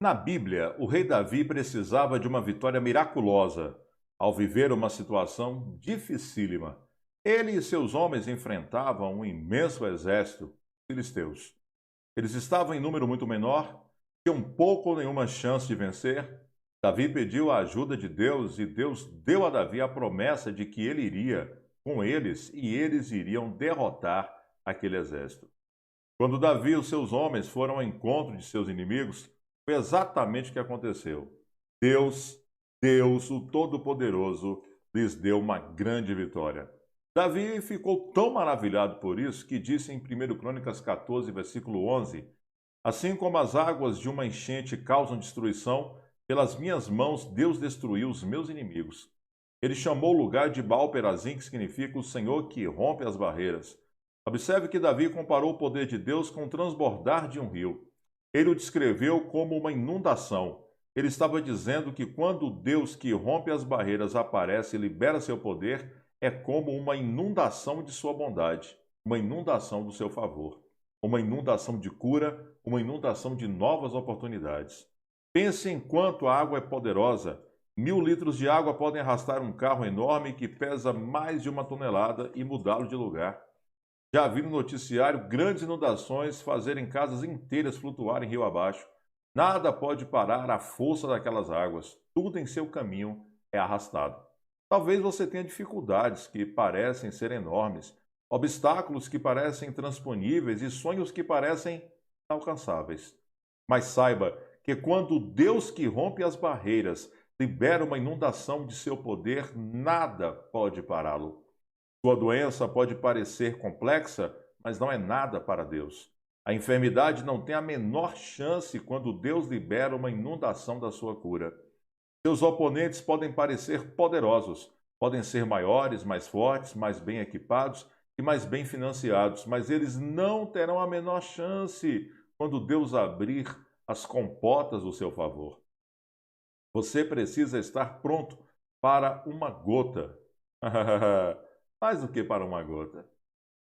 Na Bíblia, o rei Davi precisava de uma vitória miraculosa ao viver uma situação dificílima. Ele e seus homens enfrentavam um imenso exército filisteus. Eles estavam em número muito menor, tinham pouco ou nenhuma chance de vencer. Davi pediu a ajuda de Deus e Deus deu a Davi a promessa de que ele iria com eles e eles iriam derrotar aquele exército. Quando Davi e os seus homens foram ao encontro de seus inimigos, foi exatamente o que aconteceu. Deus, o Todo-Poderoso, lhes deu uma grande vitória. Davi ficou tão maravilhado por isso que disse em 1 Crônicas 14, versículo 11: Assim como as águas de uma enchente causam destruição, pelas minhas mãos Deus destruiu os meus inimigos. Ele chamou o lugar de Baal-Perazim, que significa o Senhor que rompe as barreiras. Observe que Davi comparou o poder de Deus com o transbordar de um rio. Ele o descreveu como uma inundação. Ele estava dizendo que quando o Deus que rompe as barreiras aparece e libera seu poder, é como uma inundação de sua bondade, uma inundação do seu favor, uma inundação de cura, uma inundação de novas oportunidades. Pense em quanto a água é poderosa. 1000 litros de água podem arrastar um carro enorme que pesa mais de 1 tonelada e mudá-lo de lugar. Já vi no noticiário grandes inundações fazerem casas inteiras flutuarem rio abaixo. Nada pode parar a força daquelas águas. Tudo em seu caminho é arrastado. Talvez você tenha dificuldades que parecem ser enormes, obstáculos que parecem intransponíveis e sonhos que parecem inalcançáveis. Mas saiba que quando Deus que rompe as barreiras libera uma inundação de seu poder, nada pode pará-lo. Sua doença pode parecer complexa, mas não é nada para Deus. A enfermidade não tem a menor chance quando Deus libera uma inundação da sua cura. Seus oponentes podem parecer poderosos, podem ser maiores, mais fortes, mais bem equipados e mais bem financiados, mas eles não terão a menor chance quando Deus abrir as comportas do seu favor. Você precisa estar pronto para uma gota. Mais do que para uma gota.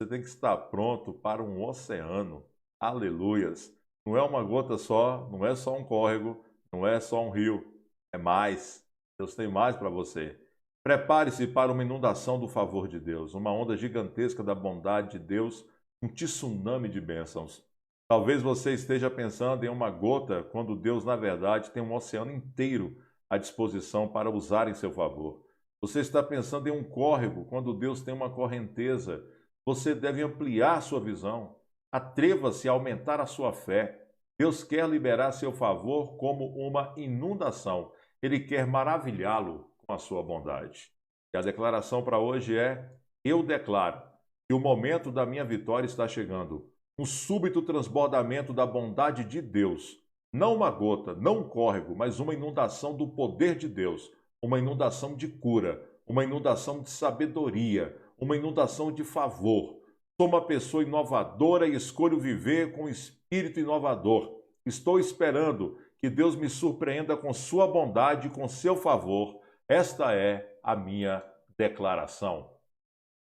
Você tem que estar pronto para um oceano. Aleluias! Não é uma gota só, não é só um córrego, não é só um rio. É mais. Deus tem mais para você. Prepare-se para uma inundação do favor de Deus, uma onda gigantesca da bondade de Deus, um tsunami de bênçãos. Talvez você esteja pensando em uma gota, quando Deus, na verdade, tem um oceano inteiro à disposição para usar em seu favor. Você está pensando em um córrego, quando Deus tem uma correnteza. Você deve ampliar sua visão. Atreva-se a aumentar a sua fé. Deus quer liberar seu favor como uma inundação. Ele quer maravilhá-lo com a sua bondade. E a declaração para hoje é: eu declaro que o momento da minha vitória está chegando. Um súbito transbordamento da bondade de Deus. Não uma gota, não um córrego, mas uma inundação do poder de Deus. Uma inundação de cura, uma inundação de sabedoria, uma inundação de favor. Sou uma pessoa inovadora e escolho viver com espírito inovador. Estou esperando que Deus me surpreenda com sua bondade e com seu favor. Esta é a minha declaração.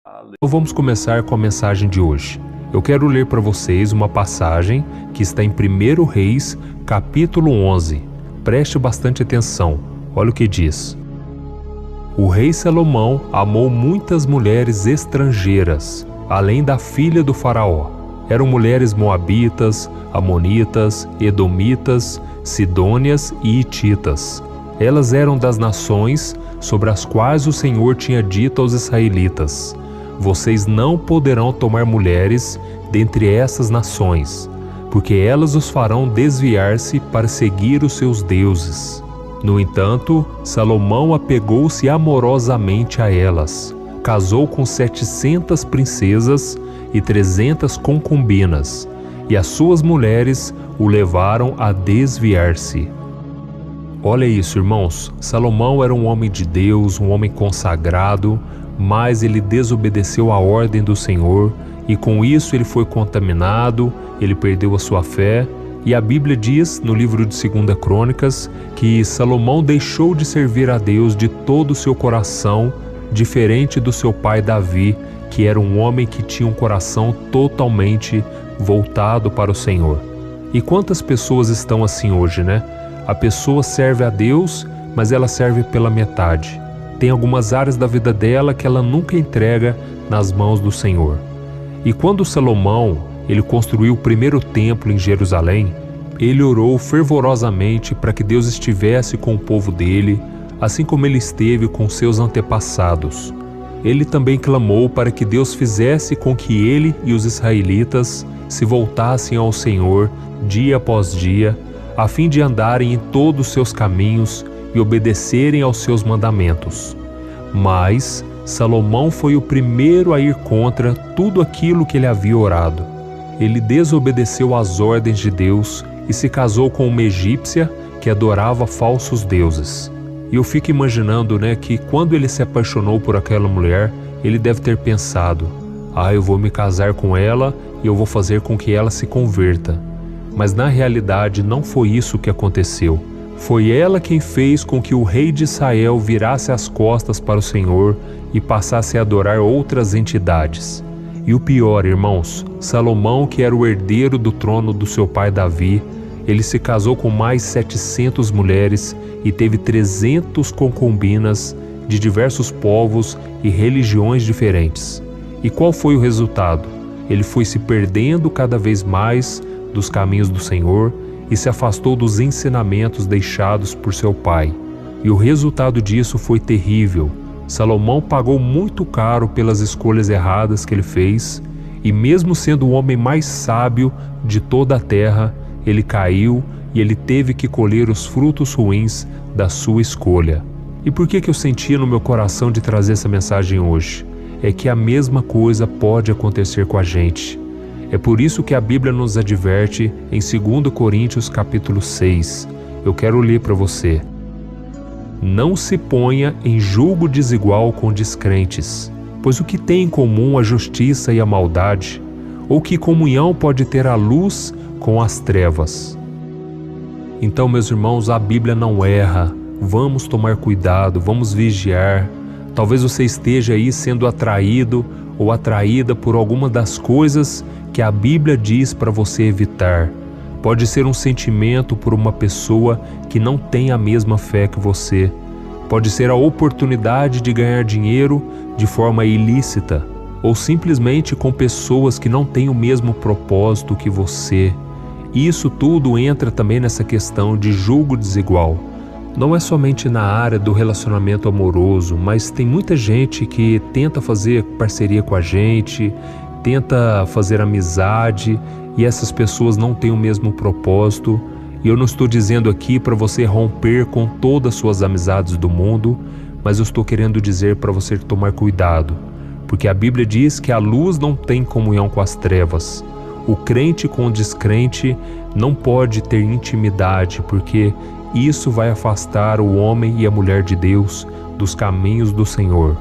Então vamos começar com a mensagem de hoje. Eu quero ler para vocês uma passagem que está em 1 Reis, capítulo 11. Preste bastante atenção. Olha o que diz. O rei Salomão amou muitas mulheres estrangeiras, além da filha do faraó. Eram mulheres moabitas, amonitas, edomitas, sidônias e hititas. Elas eram das nações sobre as quais o Senhor tinha dito aos israelitas: vocês não poderão tomar mulheres dentre essas nações, porque elas os farão desviar-se para seguir os seus deuses. No entanto, Salomão apegou-se amorosamente a elas, casou com 700 princesas e 300 concubinas, e as suas mulheres o levaram a desviar-se. Olha isso, irmãos, Salomão era um homem de Deus, um homem consagrado, mas ele desobedeceu a ordem do Senhor, e com isso ele foi contaminado, ele perdeu a sua fé. E a Bíblia diz, no livro de 2 Crônicas, que Salomão deixou de servir a Deus de todo o seu coração, diferente do seu pai Davi, que era um homem que tinha um coração totalmente voltado para o Senhor. E quantas pessoas estão assim hoje, né? A pessoa serve a Deus, mas ela serve pela metade. Tem algumas áreas da vida dela que ela nunca entrega nas mãos do Senhor. E quando Salomão ele construiu o primeiro templo em Jerusalém, ele orou fervorosamente para que Deus estivesse com o povo dele, assim como ele esteve com seus antepassados. Ele também clamou para que Deus fizesse com que ele e os israelitas se voltassem ao Senhor dia após dia, a fim de andarem em todos os seus caminhos e obedecerem aos seus mandamentos. Mas Salomão foi o primeiro a ir contra tudo aquilo que ele havia orado. Ele desobedeceu às ordens de Deus e se casou com uma egípcia que adorava falsos deuses. E eu fico imaginando, que quando ele se apaixonou por aquela mulher, ele deve ter pensado: eu vou me casar com ela e eu vou fazer com que ela se converta. Mas na realidade não foi isso que aconteceu. Foi ela quem fez com que o rei de Israel virasse as costas para o Senhor e passasse a adorar outras entidades. E o pior, irmãos, Salomão, que era o herdeiro do trono do seu pai Davi, ele se casou com mais 700 mulheres e teve 300 concubinas de diversos povos e religiões diferentes. E qual foi o resultado? Ele foi se perdendo cada vez mais dos caminhos do Senhor e se afastou dos ensinamentos deixados por seu pai. E o resultado disso foi terrível. Salomão pagou muito caro pelas escolhas erradas que ele fez, e mesmo sendo o homem mais sábio de toda a terra, ele caiu e ele teve que colher os frutos ruins da sua escolha. E por que eu sentia no meu coração de trazer essa mensagem hoje? É que a mesma coisa pode acontecer com a gente. É por isso que a Bíblia nos adverte em 2 Coríntios capítulo 6. Eu quero ler para você. Não se ponha em julgo desigual com descrentes, pois o que tem em comum a justiça e a maldade? Ou que comunhão pode ter a luz com as trevas? Então, meus irmãos, a Bíblia não erra. Vamos tomar cuidado, vamos vigiar. Talvez você esteja aí sendo atraído ou atraída por alguma das coisas que a Bíblia diz para você evitar. Pode ser um sentimento por uma pessoa que não tem a mesma fé que você. Pode ser a oportunidade de ganhar dinheiro de forma ilícita, ou simplesmente com pessoas que não têm o mesmo propósito que você. E isso tudo entra também nessa questão de julgo desigual. Não é somente na área do relacionamento amoroso, mas tem muita gente que tenta fazer parceria com a gente, tenta fazer amizade, e essas pessoas não têm o mesmo propósito. E eu não estou dizendo aqui para você romper com todas as suas amizades do mundo, mas eu estou querendo dizer para você tomar cuidado, porque a Bíblia diz que a luz não tem comunhão com as trevas. O crente com o descrente não pode ter intimidade, porque isso vai afastar o homem e a mulher de Deus dos caminhos do Senhor.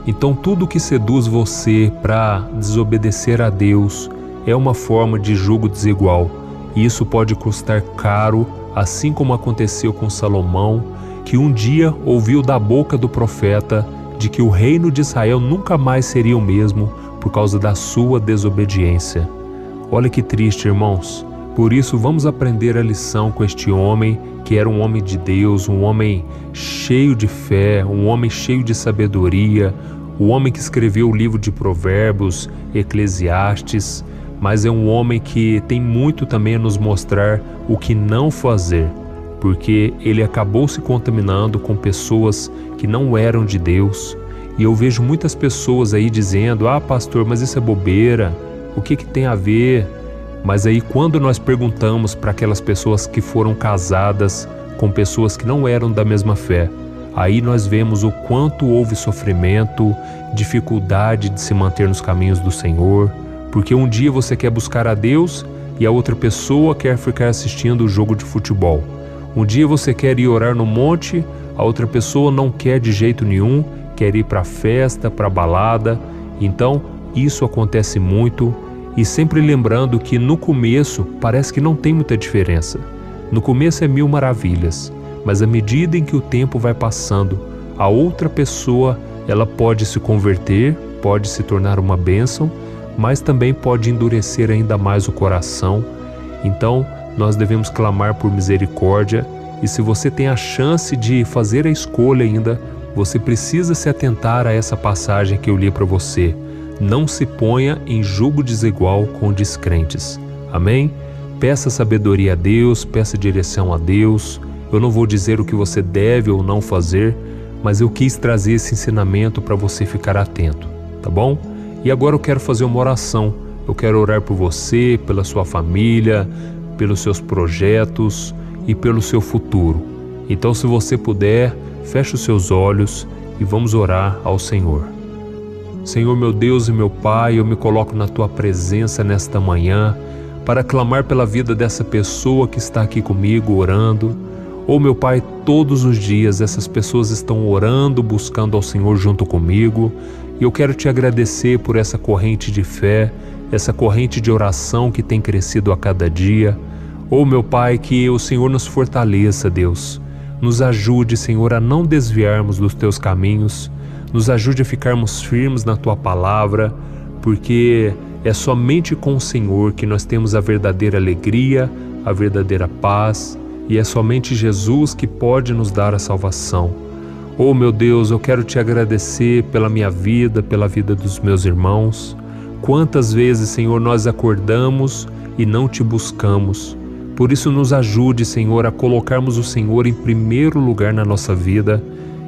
Então tudo que seduz você para desobedecer a Deus é uma forma de julgo desigual, e isso pode custar caro, assim como aconteceu com Salomão, que um dia ouviu da boca do profeta de que o reino de Israel nunca mais seria o mesmo por causa da sua desobediência. Olha que triste, irmãos. Por isso vamos aprender a lição com este homem, que era um homem de Deus, um homem cheio de fé, um homem cheio de sabedoria, o homem que escreveu o livro de Provérbios, Eclesiastes, mas é um homem que tem muito também a nos mostrar o que não fazer, porque ele acabou se contaminando com pessoas que não eram de Deus. E eu vejo muitas pessoas aí dizendo: pastor, mas isso é bobeira, o que tem a ver? Mas aí quando nós perguntamos para aquelas pessoas que foram casadas com pessoas que não eram da mesma fé, aí nós vemos o quanto houve sofrimento, dificuldade de se manter nos caminhos do Senhor, porque um dia você quer buscar a Deus e a outra pessoa quer ficar assistindo o jogo de futebol. Um dia você quer ir orar no monte, a outra pessoa não quer de jeito nenhum, quer ir para a festa, para a balada. Então isso acontece muito, e sempre lembrando que no começo parece que não tem muita diferença. No começo é mil maravilhas, mas à medida em que o tempo vai passando, a outra pessoa ela pode se converter, pode se tornar uma bênção, mas também pode endurecer ainda mais o coração. Então nós devemos clamar por misericórdia E se você tem a chance de fazer a escolha ainda, você precisa se atentar a essa passagem que eu li para você. Não se ponha em julgo desigual com descrentes. Amém? Peça sabedoria a Deus, peça direção a Deus. Eu não vou dizer o que você deve ou não fazer, mas eu quis trazer esse ensinamento para você ficar atento, tá bom? E agora eu quero fazer uma oração. Eu quero orar por você, pela sua família, pelos seus projetos e pelo seu futuro. Então, se você puder, feche os seus olhos e vamos orar ao Senhor. Senhor, meu Deus e meu Pai, eu me coloco na Tua presença nesta manhã para clamar pela vida dessa pessoa que está aqui comigo orando. Oh, meu Pai, todos os dias essas pessoas estão orando, buscando ao Senhor junto comigo. E eu quero Te agradecer por essa corrente de fé, essa corrente de oração que tem crescido a cada dia. Oh, meu Pai, que o Senhor nos fortaleça, Deus. Nos ajude, Senhor, a não desviarmos dos Teus caminhos. Nos ajude a ficarmos firmes na Tua palavra, porque é somente com o Senhor que nós temos a verdadeira alegria, a verdadeira paz, e é somente Jesus que pode nos dar a salvação. Oh, meu Deus, eu quero Te agradecer pela minha vida, pela vida dos meus irmãos. Quantas vezes, Senhor, nós acordamos e não Te buscamos. Por isso nos ajude, Senhor, a colocarmos o Senhor em primeiro lugar na nossa vida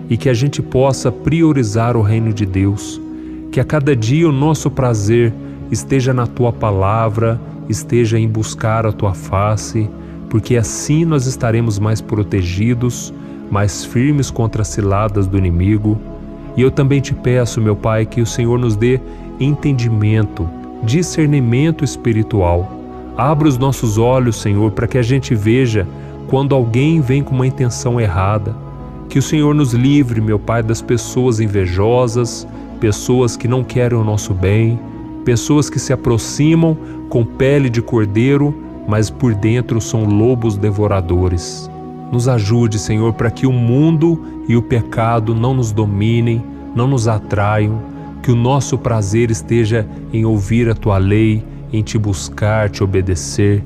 e que a gente possa priorizar o reino de Deus. Que a cada dia o nosso prazer esteja na Tua palavra, esteja em buscar a Tua face, porque assim nós estaremos mais protegidos, mais firmes contra as ciladas do inimigo. E eu também Te peço, meu Pai, que o Senhor nos dê entendimento, discernimento espiritual. Abra os nossos olhos, Senhor, para que a gente veja quando alguém vem com uma intenção errada. Que o Senhor nos livre, meu Pai, das pessoas invejosas, pessoas que não querem o nosso bem, pessoas que se aproximam com pele de cordeiro, mas por dentro são lobos devoradores. Nos ajude, Senhor, para que o mundo e o pecado não nos dominem, não nos atraiam, que o nosso prazer esteja em ouvir a Tua lei, em Te buscar, Te obedecer.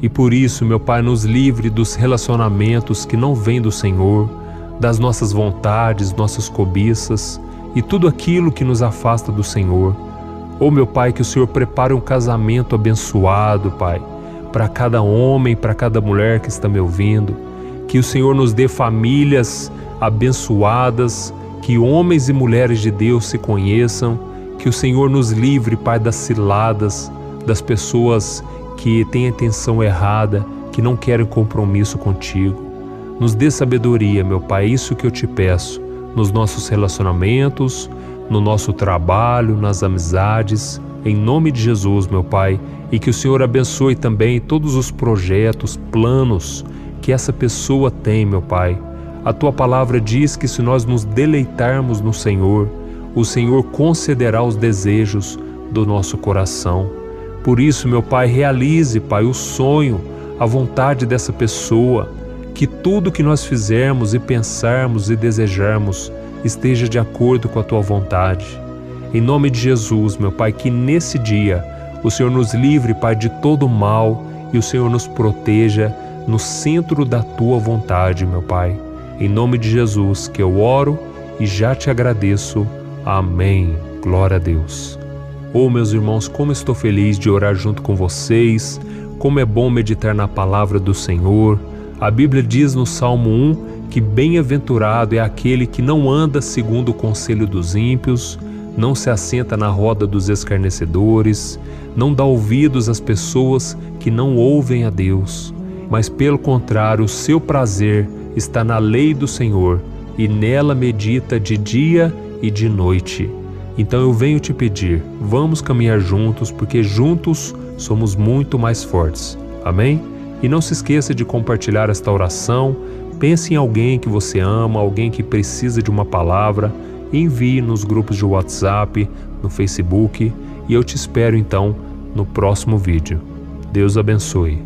E por isso, meu Pai, nos livre dos relacionamentos que não vêm do Senhor, das nossas vontades, nossas cobiças e tudo aquilo que nos afasta do Senhor. Oh, meu Pai, que o Senhor prepare um casamento abençoado, Pai, para cada homem, para cada mulher que está me ouvindo. Que o Senhor nos dê famílias abençoadas, que homens e mulheres de Deus se conheçam, que o Senhor nos livre, Pai, das ciladas, das pessoas que têm a intenção errada, que não querem compromisso contigo. Nos dê sabedoria, meu Pai, é isso que eu Te peço, nos nossos relacionamentos, no nosso trabalho, nas amizades, em nome de Jesus, meu Pai, e que o Senhor abençoe também todos os projetos, planos que essa pessoa tem, meu Pai. A Tua palavra diz que se nós nos deleitarmos no Senhor, o Senhor concederá os desejos do nosso coração. Por isso, meu Pai, realize, Pai, o sonho, a vontade dessa pessoa, que tudo que nós fizermos e pensarmos e desejarmos esteja de acordo com a Tua vontade. Em nome de Jesus, meu Pai, que nesse dia o Senhor nos livre, Pai, de todo o mal e o Senhor nos proteja no centro da Tua vontade, meu Pai. Em nome de Jesus que eu oro e já Te agradeço. Amém. Glória a Deus. Oh, meus irmãos, como estou feliz de orar junto com vocês, como é bom meditar na palavra do Senhor. A Bíblia diz no Salmo 1 que bem-aventurado é aquele que não anda segundo o conselho dos ímpios, não se assenta na roda dos escarnecedores, não dá ouvidos às pessoas que não ouvem a Deus, mas pelo contrário, o seu prazer está na lei do Senhor e nela medita de dia e de noite. Então eu venho te pedir, vamos caminhar juntos, porque juntos somos muito mais fortes. Amém? E não se esqueça de compartilhar esta oração. Pense em alguém que você ama, alguém que precisa de uma palavra. Envie nos grupos de WhatsApp, no Facebook. E eu te espero então no próximo vídeo. Deus abençoe.